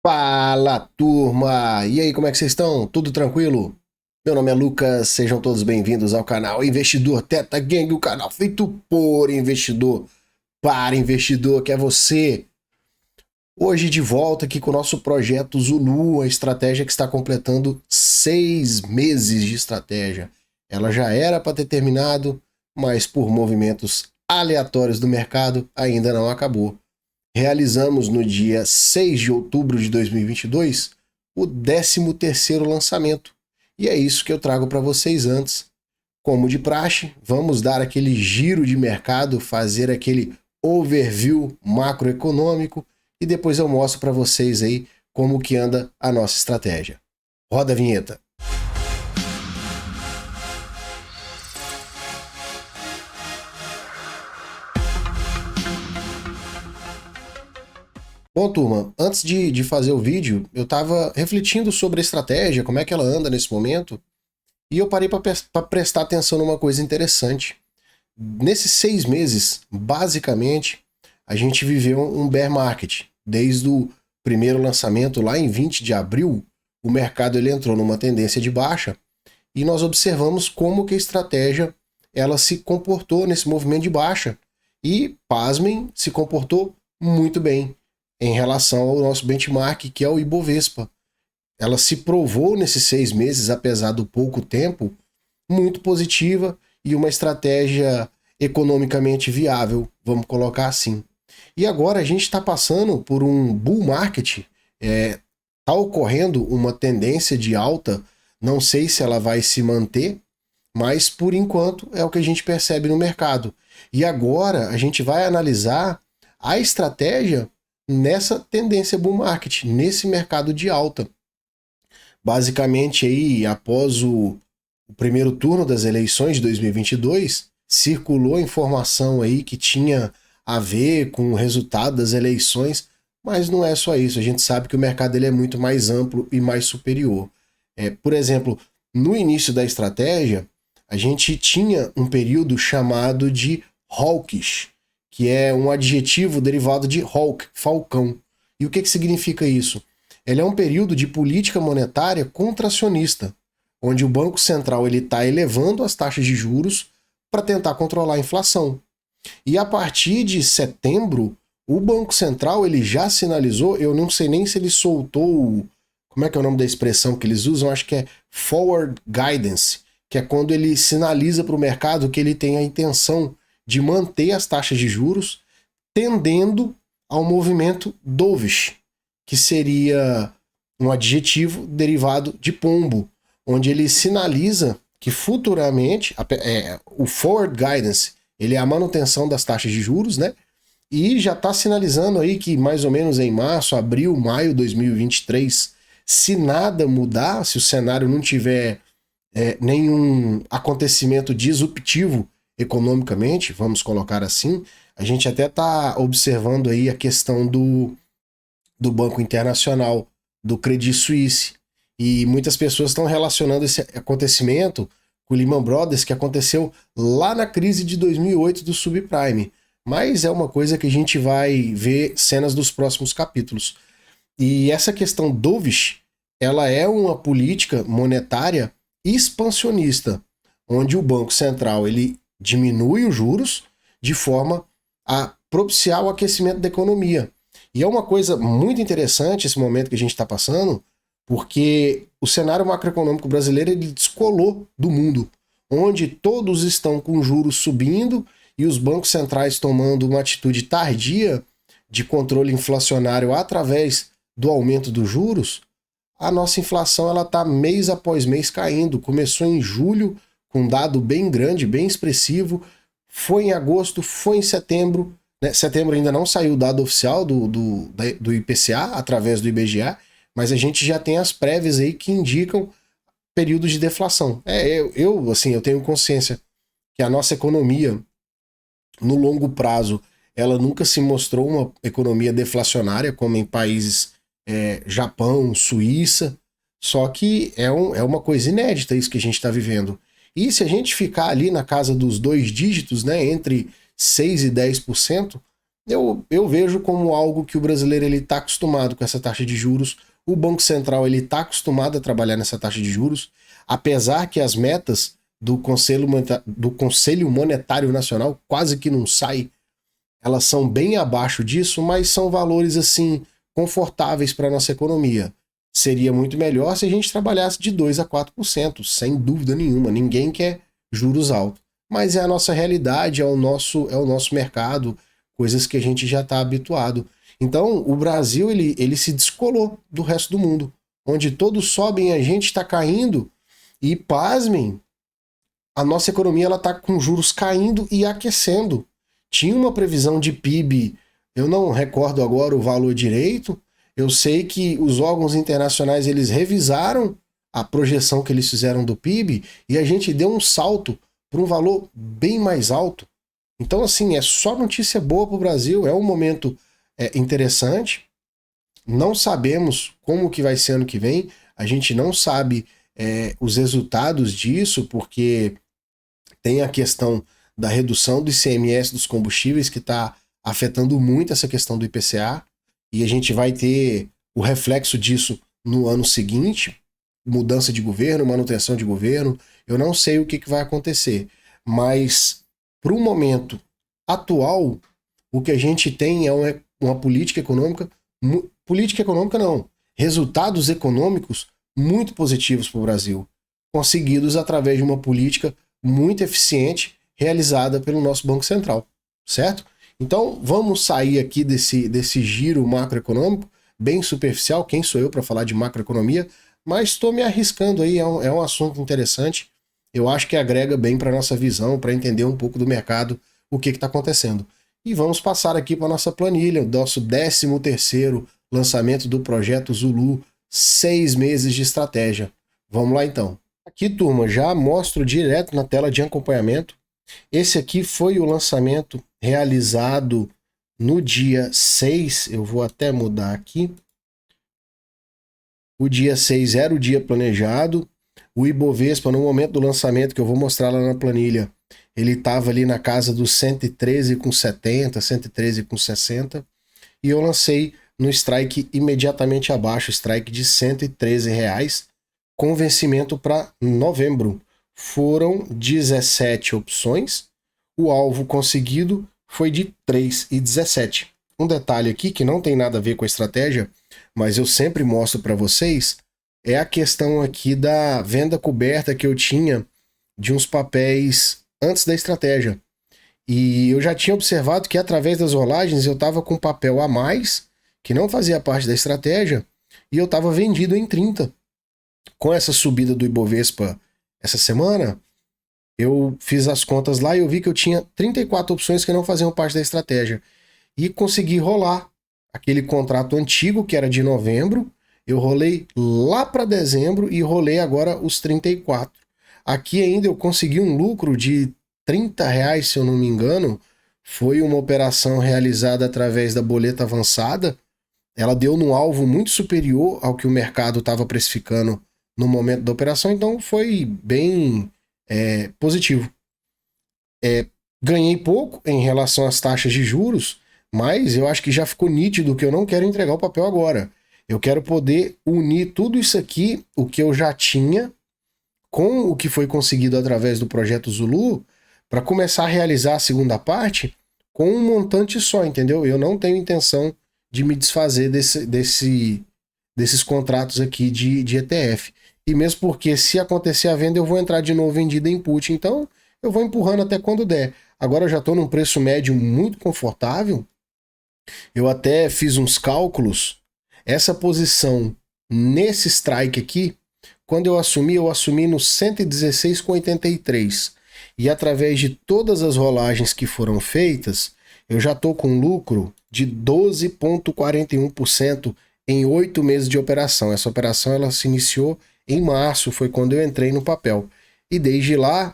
Fala, turma! E aí, como é que vocês estão? Tudo tranquilo? Meu nome é Lucas, sejam todos bem-vindos ao canal Investidor Teta Gang, o canal feito por investidor, para investidor, que é você. Hoje de volta aqui com o nosso projeto Zulu, a estratégia que está completando 6 meses de estratégia. Ela já era para ter terminado, mas por movimentos aleatórios do mercado ainda não acabou. Realizamos no dia 6 de outubro de 2022 o 13º lançamento. E é isso que eu trago para vocês antes. Como de praxe, vamos dar aquele giro de mercado, fazer aquele overview macroeconômico e depois eu mostro para vocês aí como que anda a nossa estratégia. Roda a vinheta. Bom, turma, antes de fazer o vídeo, eu estava refletindo sobre a estratégia, como é que ela anda nesse momento, e eu parei para prestar atenção numa coisa interessante. Nesses 6 meses, basicamente, a gente viveu um bear market. Desde o primeiro lançamento, lá em 20 de abril, o mercado ele entrou numa tendência de baixa, e nós observamos como que a estratégia ela se comportou nesse movimento de baixa. E, pasmem, se comportou muito bem em relação ao nosso benchmark, que é o Ibovespa. Ela se provou nesses 6 meses, apesar do pouco tempo, muito positiva e uma estratégia economicamente viável, vamos colocar assim. E agora a gente está passando por um bull market, está ocorrendo uma tendência de alta, não sei se ela vai se manter, mas por enquanto é o que a gente percebe no mercado. E agora a gente vai analisar a estratégia nessa tendência bull market, nesse mercado de alta. Basicamente aí, após o primeiro turno das eleições de 2022, circulou informação aí que tinha a ver com o resultado das eleições, mas não é só isso, a gente sabe que o mercado ele é muito mais amplo e mais superior. Por exemplo, no início da estratégia, a gente tinha um período chamado de hawkish, que é um adjetivo derivado de hawk, falcão. E o que significa isso? Ele é um período de política monetária contracionista, onde o Banco Central está elevando as taxas de juros para tentar controlar a inflação. E a partir de setembro, o Banco Central ele já sinalizou, eu não sei nem se ele soltou, como é que é o nome da expressão que eles usam? Acho que é forward guidance, que é quando ele sinaliza para o mercado que ele tem a intenção de manter as taxas de juros, tendendo ao movimento dovish, que seria um adjetivo derivado de pombo, onde ele sinaliza que futuramente, o forward guidance, ele é a manutenção das taxas de juros, né? E já está sinalizando aí que mais ou menos em março, abril, maio de 2023, se nada mudar, se o cenário não tiver nenhum acontecimento disruptivo economicamente, vamos colocar assim, a gente até está observando aí a questão do Banco Internacional, do Credit Suisse, e muitas pessoas estão relacionando esse acontecimento com o Lehman Brothers, que aconteceu lá na crise de 2008 do subprime, mas é uma coisa que a gente vai ver cenas dos próximos capítulos. E essa questão dovish, ela é uma política monetária expansionista, onde o Banco Central ele diminui os juros de forma a propiciar o aquecimento da economia. E é uma coisa muito interessante esse momento que a gente está passando, porque o cenário macroeconômico brasileiro ele descolou do mundo, onde todos estão com juros subindo e os bancos centrais tomando uma atitude tardia de controle inflacionário através do aumento dos juros. A nossa inflação ela está mês após mês caindo. Começou em julho com um dado bem grande, bem expressivo, foi em agosto, foi em setembro, né? Setembro ainda não saiu o dado oficial do IPCA, através do IBGE, mas a gente já tem as prévias aí que indicam períodos de deflação. Eu tenho consciência que a nossa economia, no longo prazo, ela nunca se mostrou uma economia deflacionária, como em países Japão, Suíça, só que é uma coisa inédita isso que a gente está vivendo. E se a gente ficar ali na casa dos 2 dígitos, né, entre 6% e 10%, Eu vejo como algo que o brasileiro ele está acostumado com essa taxa de juros. O Banco Central ele está acostumado a trabalhar nessa taxa de juros, apesar que as metas do Conselho Monetário Nacional quase que não saem, elas são bem abaixo disso, mas são valores assim confortáveis para a nossa economia. Seria muito melhor se a gente trabalhasse de 2 a 4%, sem dúvida nenhuma. Ninguém quer juros altos. Mas é a nossa realidade, é o nosso mercado, coisas que a gente já está habituado. Então, o Brasil ele se descolou do resto do mundo, onde todos sobem, a gente está caindo, e pasmem, a nossa economia ela está com juros caindo e aquecendo. Tinha uma previsão de PIB, eu não recordo agora o valor direito, eu sei que os órgãos internacionais eles revisaram a projeção que eles fizeram do PIB e a gente deu um salto para um valor bem mais alto. Então, assim, é só notícia boa para o Brasil, é um momento interessante. Não sabemos como que vai ser ano que vem, a gente não sabe os resultados disso, porque tem a questão da redução do ICMS dos combustíveis, que está afetando muito essa questão do IPCA, e a gente vai ter o reflexo disso no ano seguinte, mudança de governo, manutenção de governo, eu não sei o que vai acontecer, mas para o momento atual, o que a gente tem é uma política econômica não, resultados econômicos muito positivos para o Brasil, conseguidos através de uma política muito eficiente realizada pelo nosso Banco Central, certo? Então vamos sair aqui desse giro macroeconômico, bem superficial, quem sou eu para falar de macroeconomia, mas estou me arriscando aí, é um assunto interessante, eu acho que agrega bem para a nossa visão, para entender um pouco do mercado, o que está acontecendo. E vamos passar aqui para a nossa planilha, o nosso 13º lançamento do projeto Zulu, 6 meses de estratégia. Vamos lá então. Aqui, turma, já mostro direto na tela de acompanhamento. Esse aqui foi o lançamento realizado no dia 6, eu vou até mudar aqui. O dia 6 era o dia planejado. O Ibovespa, no momento do lançamento, que eu vou mostrar lá na planilha, ele estava ali na casa dos 113,70, 113,60. E eu lancei no strike imediatamente abaixo, strike de R$113, com vencimento para novembro. Foram 17 opções. O alvo conseguido foi de 3,17. Um detalhe aqui que não tem nada a ver com a estratégia, mas eu sempre mostro para vocês, é a questão aqui da venda coberta que eu tinha de uns papéis antes da estratégia. E eu já tinha observado que através das rolagens eu estava com papel a mais, que não fazia parte da estratégia, e eu estava vendido em 30. Com essa subida do Ibovespa essa semana, eu fiz as contas lá e eu vi que eu tinha 34 opções que não faziam parte da estratégia. E consegui rolar aquele contrato antigo, que era de novembro, eu rolei lá para dezembro e rolei agora os 34. Aqui ainda eu consegui um lucro de R$30, se eu não me engano. Foi uma operação realizada através da boleta avançada. Ela deu num alvo muito superior ao que o mercado estava precificando no momento da operação, então foi bem positivo. Ganhei pouco em relação às taxas de juros, mas eu acho que já ficou nítido que eu não quero entregar o papel agora. Eu quero poder unir tudo isso aqui, o que eu já tinha, com o que foi conseguido através do projeto Zulu, para começar a realizar a segunda parte com um montante só, entendeu? Eu não tenho intenção de me desfazer desses contratos aqui de ETF. E mesmo porque se acontecer a venda, eu vou entrar de novo vendida em put, então eu vou empurrando até quando der. Agora eu já estou num preço médio muito confortável. Eu até fiz uns cálculos. Essa posição nesse strike aqui, quando eu assumi no 116,83. E através de todas as rolagens que foram feitas, eu já estou com lucro de 12,41% em 8 meses de operação. Essa operação ela se iniciou em março, foi quando eu entrei no papel. E desde lá,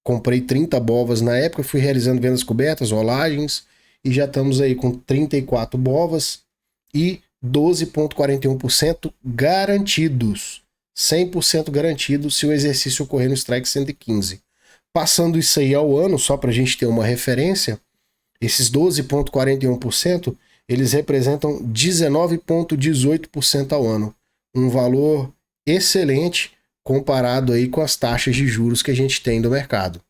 comprei 30 bovas na época, fui realizando vendas cobertas, rolagens, e já estamos aí com 34 bovas e 12,41% garantidos. 100% garantido se o exercício ocorrer no strike 115. Passando isso aí ao ano, só para a gente ter uma referência, Esses 12,41%, eles representam 19,18% ao ano. Um valor excelente comparado aí com as taxas de juros que a gente tem do mercado.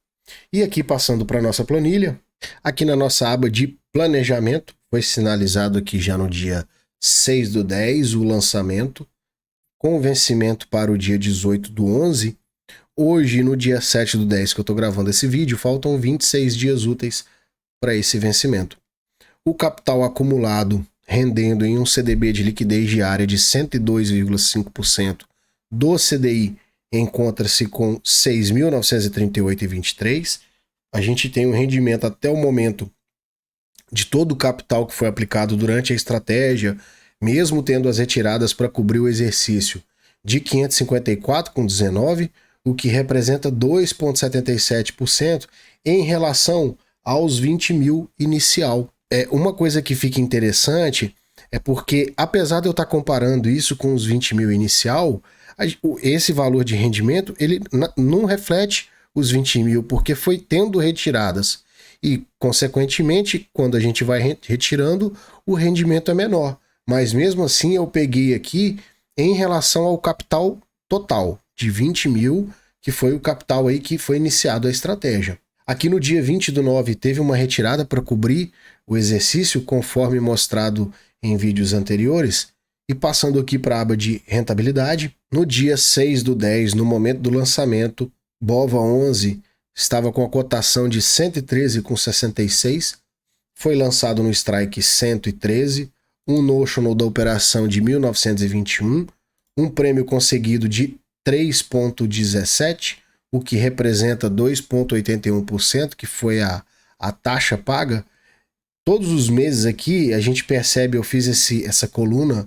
E aqui passando para a nossa planilha, aqui na nossa aba de planejamento, foi sinalizado aqui já no dia 6/10 o lançamento, com vencimento para o dia 18/11. Hoje, no dia 7/10 que eu estou gravando esse vídeo, faltam 26 dias úteis para esse vencimento. O capital acumulado rendendo em um CDB de liquidez diária de 102,5% do CDI encontra-se com 6.938,23. A gente tem um rendimento até o momento de todo o capital que foi aplicado durante a estratégia, mesmo tendo as retiradas para cobrir o exercício, de 554,19, o que representa 2,77% em relação aos 20 mil inicial. Uma coisa que fica interessante é porque, apesar de eu estar comparando isso com os 20 mil inicial, esse valor de rendimento ele não reflete os 20 mil, porque foi tendo retiradas. E, consequentemente, quando a gente vai retirando, o rendimento é menor. Mas, mesmo assim, eu peguei aqui em relação ao capital total, de 20 mil, que foi o capital aí que foi iniciado a estratégia. Aqui no dia 20/9 teve uma retirada para cobrir o exercício, conforme mostrado em vídeos anteriores. E passando aqui para a aba de rentabilidade, no dia 6/10, no momento do lançamento, BOVA11 estava com a cotação de 113,66, foi lançado no strike 113, um notional da operação de 1.921, um prêmio conseguido de 3,17, o que representa 2,81%, que foi a taxa paga. Todos os meses aqui, a gente percebe, eu fiz essa coluna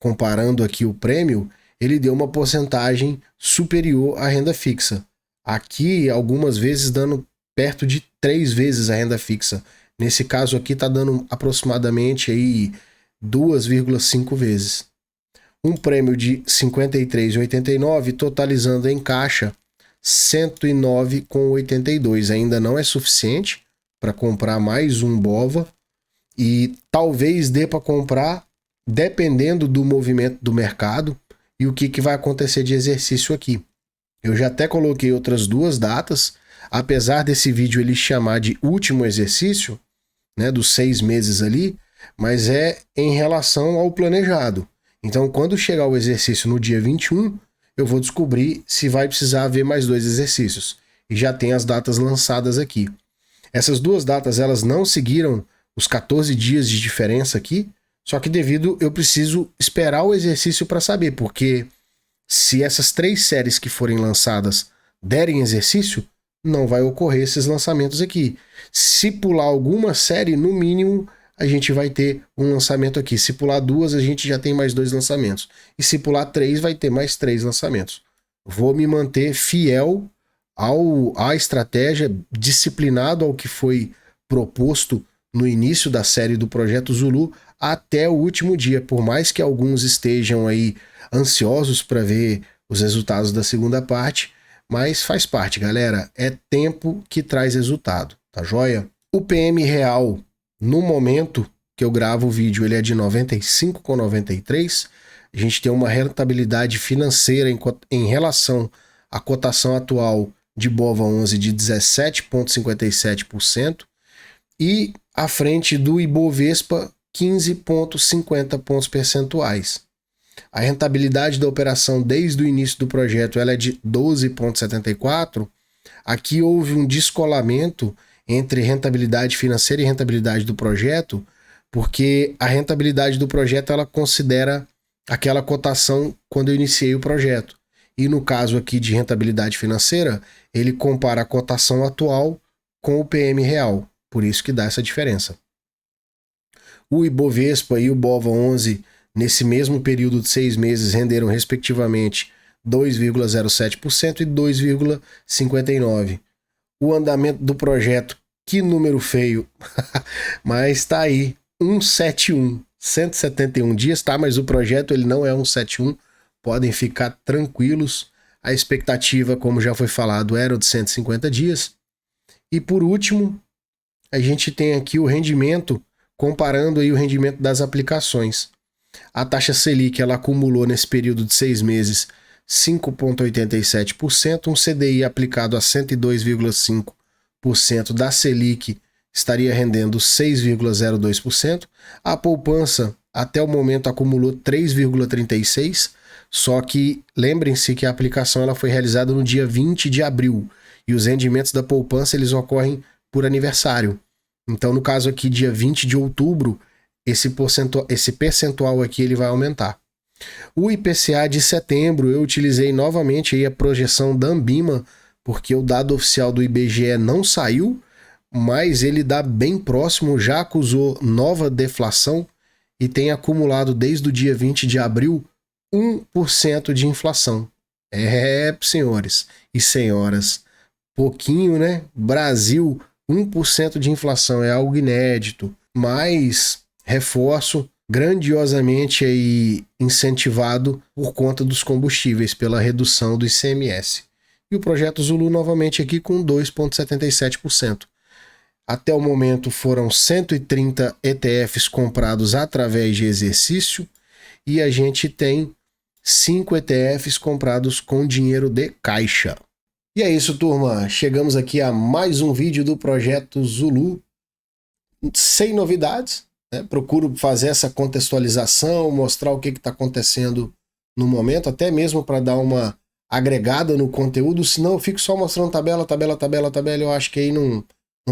comparando aqui o prêmio, ele deu uma porcentagem superior à renda fixa. Aqui, algumas vezes, dando perto de 3 vezes a renda fixa. Nesse caso aqui, está dando aproximadamente aí 2,5 vezes. Um prêmio de 53,89, totalizando em caixa 109,82. Ainda não é suficiente para comprar mais um BOVA e talvez dê para comprar dependendo do movimento do mercado e o que vai acontecer de exercício aqui. Eu já até coloquei outras 2 datas, apesar desse vídeo ele chamar de último exercício, né, dos 6 meses ali, mas é em relação ao planejado. Então, quando chegar o exercício no dia 21, eu vou descobrir se vai precisar haver mais 2 exercícios. E já tem as datas lançadas aqui. Essas 2 datas, elas não seguiram os 14 dias de diferença aqui, só que eu preciso esperar o exercício para saber, porque se essas 3 séries que forem lançadas derem exercício, não vai ocorrer esses lançamentos aqui. Se pular alguma série, no mínimo, a gente vai ter um lançamento aqui. Se pular 2, a gente já tem mais 2 lançamentos. E se pular 3, vai ter mais 3 lançamentos. Vou me manter fiel à estratégia, disciplinado ao que foi proposto no início da série do Projeto Zulu até o último dia. Por mais que alguns estejam aí ansiosos para ver os resultados da segunda parte, mas faz parte, galera. É tempo que traz resultado, tá joia? O PM real, no momento que eu gravo o vídeo, ele é de 95,93. A gente tem uma rentabilidade financeira em relação à cotação atual de BOVA11 de 17,57% e à frente do Ibovespa 15,50 pontos percentuais. A rentabilidade da operação desde o início do projeto ela é de 12,74. Aqui houve um descolamento entre rentabilidade financeira e rentabilidade do projeto, porque a rentabilidade do projeto ela considera aquela cotação quando eu iniciei o projeto. E no caso aqui de rentabilidade financeira, ele compara a cotação atual com o PM real. Por isso que dá essa diferença. O Ibovespa e o BOVA11, nesse mesmo período de 6 meses, renderam respectivamente 2,07% e 2,59%. O andamento do projeto, que número feio, mas está aí, 171, 171 dias, tá? Mas o projeto ele não é 171, podem ficar tranquilos. A expectativa, como já foi falado, era de 150 dias. E por último, a gente tem aqui o rendimento, comparando aí o rendimento das aplicações. A taxa Selic ela acumulou nesse período de 6 meses 5,87%, um CDI aplicado a 102,5% da Selic estaria rendendo 6,02%, a poupança até o momento acumulou 3,36%, só que lembrem-se que a aplicação ela foi realizada no dia 20 de abril e os rendimentos da poupança eles ocorrem por aniversário. Então, no caso aqui, dia 20 de outubro, esse percentual aqui ele vai aumentar. O IPCA de setembro, eu utilizei novamente aí a projeção da Ambima, porque o dado oficial do IBGE não saiu, mas ele dá bem próximo, já acusou nova deflação e tem acumulado desde o dia 20 de abril 1% de inflação. Senhores e senhoras, pouquinho, né? Brasil, 1% de inflação é algo inédito, mas reforço, grandiosamente aí incentivado por conta dos combustíveis, pela redução do ICMS. E o projeto Zulu novamente aqui com 2,77%. Até o momento foram 130 ETFs comprados através de exercício e a gente tem 5 ETFs comprados com dinheiro de caixa. E é isso, turma. Chegamos aqui a mais um vídeo do projeto Zulu, sem novidades. Procuro fazer essa contextualização, mostrar o que está acontecendo no momento, até mesmo para dar uma agregada no conteúdo, senão eu fico só mostrando tabela, eu acho que aí não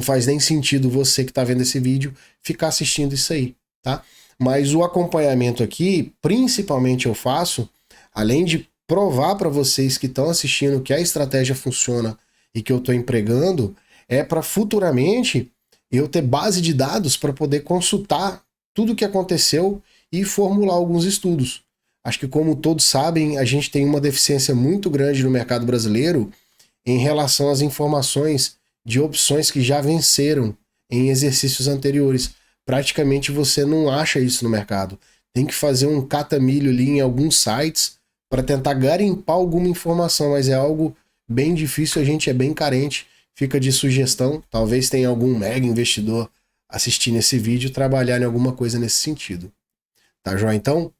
faz nem sentido você que está vendo esse vídeo ficar assistindo isso aí, tá? Mas o acompanhamento aqui, principalmente eu faço, além de provar para vocês que estão assistindo que a estratégia funciona e que eu estou empregando, é para futuramente eu ter base de dados para poder consultar tudo o que aconteceu e formular alguns estudos. Acho que, como todos sabem, a gente tem uma deficiência muito grande no mercado brasileiro em relação às informações de opções que já venceram em exercícios anteriores. Praticamente você não acha isso no mercado. Tem que fazer um catamilho ali em alguns sites para tentar garimpar alguma informação, mas é algo bem difícil, a gente é bem carente. Fica de sugestão, talvez tenha algum mega investidor assistindo esse vídeo trabalhar em alguma coisa nesse sentido. Tá joia então?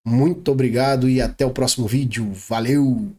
Muito obrigado e até o próximo vídeo. Valeu!